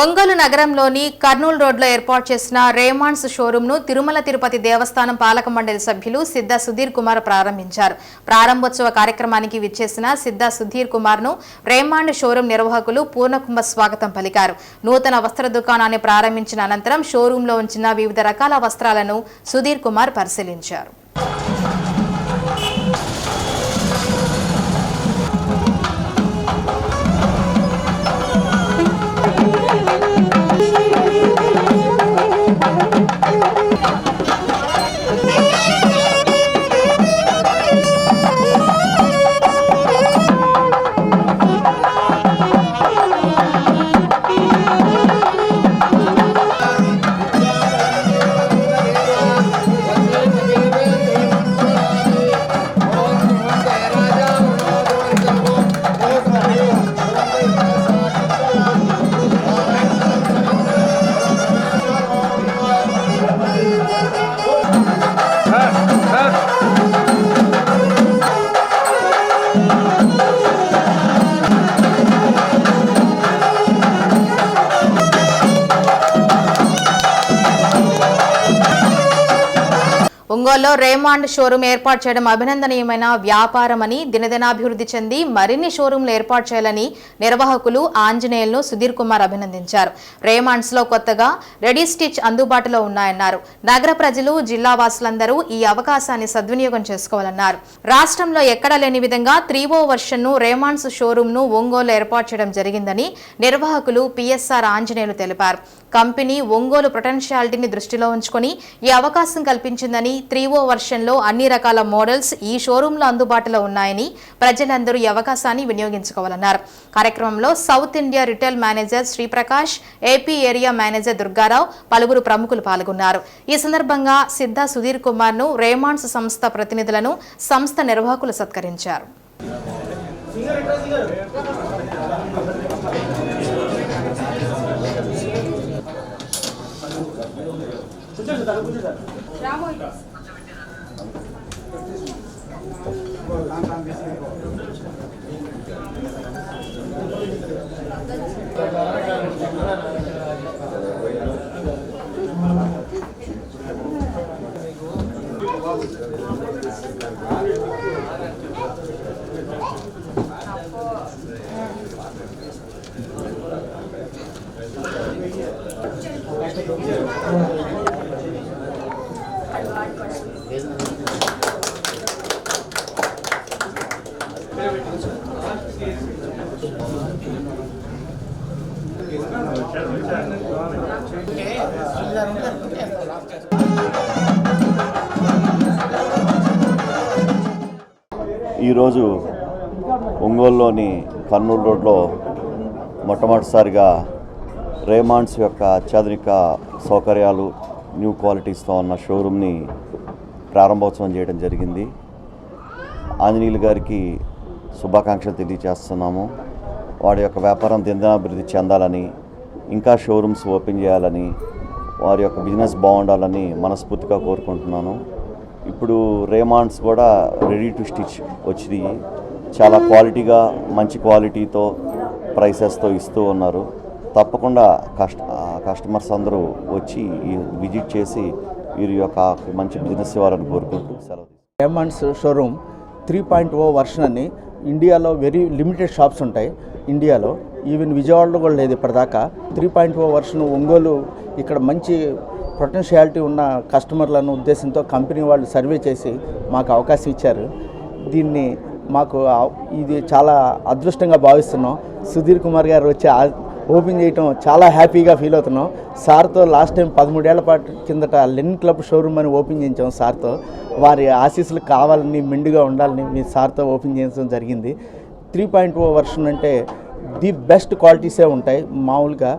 ఒంగోలు నగరంలోని కర్నూలు రోడ్లో ఏర్పాటు చేసిన రేమాండ్స్ షోరూంను తిరుమల తిరుపతి దేవస్థానం పాలక మండలి సభ్యులు సిద్ధ సుధీర్ కుమార్ ప్రారంభించారు. ప్రారంభోత్సవ కార్యక్రమానికి విచ్చేసిన సిద్ధ సుధీర్ కుమార్ను రేమాండ్ షోరూం నిర్వాహకులు పూర్ణకుంభ స్వాగతం పలికారు. నూతన వస్త్ర దుకాణాన్ని ప్రారంభించిన అనంతరం షోరూంలో ఉంచిన వివిధ రకాల వస్త్రాలను సుధీర్ కుమార్ పరిశీలించారు. ఒంగోలులో రేమాండ్ షోరూం ఏర్పాటు చేయడం అభినందనీయమైన వ్యాపారమని, దినదినాభివృద్ధి చెంది మరిన్ని షోరూంలు ఏర్పాటు చేయాలని నిర్వాహకులు ఆంజనేయులను సుధీర్ కుమార్ అభినందించారు. రేమాండ్స్ లో కొత్తగా రెడీ స్టిచ్ అందుబాటులో ఉన్నాయన్నారు. నగర ప్రజలు, జిల్లా వాసులందరూ ఈ అవకాశాన్ని సద్వినియోగం చేసుకోవాలన్నారు. రాష్ట్రంలో ఎక్కడా లేని విధంగా 3O వర్షన్ ను రేమాండ్స్ షోరూం ను ఒంగోలులో ఏర్పాటు చేయడం జరిగిందని నిర్వాహకులు పిఎస్ఆర్ ఆంజనేయులు తెలిపారు. కంపెనీ ఒంగోలు పొటెన్షియాలిటీని దృష్టిలో ఉంచుకొని ఈ అవకాశం కల్పించిందని, 3O వర్షన్లో అన్ని రకాల మోడల్స్ ఈ షోరూంలో అందుబాటులో ఉన్నాయని ప్రజలందరూ ఈ అవకాశాన్ని వినియోగించుకోవాలన్నారు. కార్యక్రమంలో south India retail manager Sri Prakash, AP area manager Durgarao, పలువురు ప్రముఖులు పాల్గొన్నారు. ఈ సందర్భంగా సిద్ధ సుధీర్ కుమార్ ను రేమాండ్స్ సంస్థ ప్రతినిధులను సంస్థ నిర్వాహకులు సత్కరించారు. ఈరోజు ఒంగోలులోని కర్నూలు రోడ్లో మొట్టమొదటిసారిగా రేమాండ్స్ యొక్క అత్యాధునిక సౌకర్యాలు, న్యూ క్వాలిటీస్తో ఉన్న షోరూమ్ని ప్రారంభోత్సవం చేయడం జరిగింది. ఆంజనేయులు గారికి శుభాకాంక్షలు తెలియజేస్తున్నాము. వాడి యొక్క వ్యాపారం దినదినాభివృద్ధి చెందాలని, ఇంకా షోరూమ్స్ ఓపెన్ చేయాలని, వారి యొక్క బిజినెస్ బాగుండాలని మనస్ఫూర్తిగా కోరుకుంటున్నాను. ఇప్పుడు రేమాండ్స్ కూడా రెడీ టు స్టిచ్ వచ్చింది. చాలా క్వాలిటీగా, మంచి క్వాలిటీతో, ప్రైసెస్తో ఇస్తూ ఉన్నారు. తప్పకుండా కస్టమర్స్ అందరూ వచ్చి విజిట్ చేసి వీరి యొక్క మంచి బిజినెస్ ఇవ్వాలని కోరుకుంటూ సెలవు. రేమాండ్స్ షోరూమ్ 3.0 వర్షన్ అని ఇండియాలో వెరీ లిమిటెడ్ షాప్స్ ఉంటాయి. ఇండియాలో ఈవెన్ విజయవాడలో కూడా లేదు ఇప్పటిదాకా. 3.0 వర్షన్ ఒంగోలు ఇక్కడ మంచి పొటెన్షియాలిటీ ఉన్న కస్టమర్లను ఉద్దేశంతో కంపెనీ వాళ్ళు సర్వే చేసి మాకు అవకాశం ఇచ్చారు. దీన్ని మాకు ఇది చాలా అదృష్టంగా భావిస్తున్నాం. సుధీర్ కుమార్ గారు వచ్చి ఓపెన్ చేయటం చాలా హ్యాపీగా ఫీల్ అవుతున్నాం. సార్తో లాస్ట్ టైం 13 ఏళ్ల పాటు కిందట లెనిన్ క్లబ్ షోరూమ్ అని ఓపెన్ చేయించాం సార్తో. వారి ఆశీస్సులు కావాలని, మెండుగా ఉండాలని మీ సార్తో ఓపెన్ చేయించడం జరిగింది. 3.0 వర్షన్ అంటే ది బెస్ట్ క్వాలిటీసే ఉంటాయి. మామూలుగా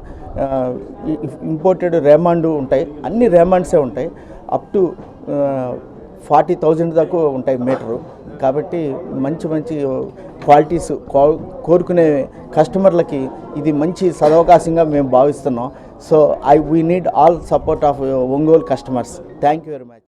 ఇంపోర్టెడ్ రేమాండ్ ఉంటాయి, అన్ని రేమాండ్సే ఉంటాయి. అప్ టు 40,000 దాకా ఉంటాయి మీటరు. కాబట్టి మంచి మంచి క్వాలిటీస్ కోరుకునే కస్టమర్లకి ఇది మంచి సదవకాశంగా మేము భావిస్తున్నాం. So we need all support of Ongole customers. Thank you very much.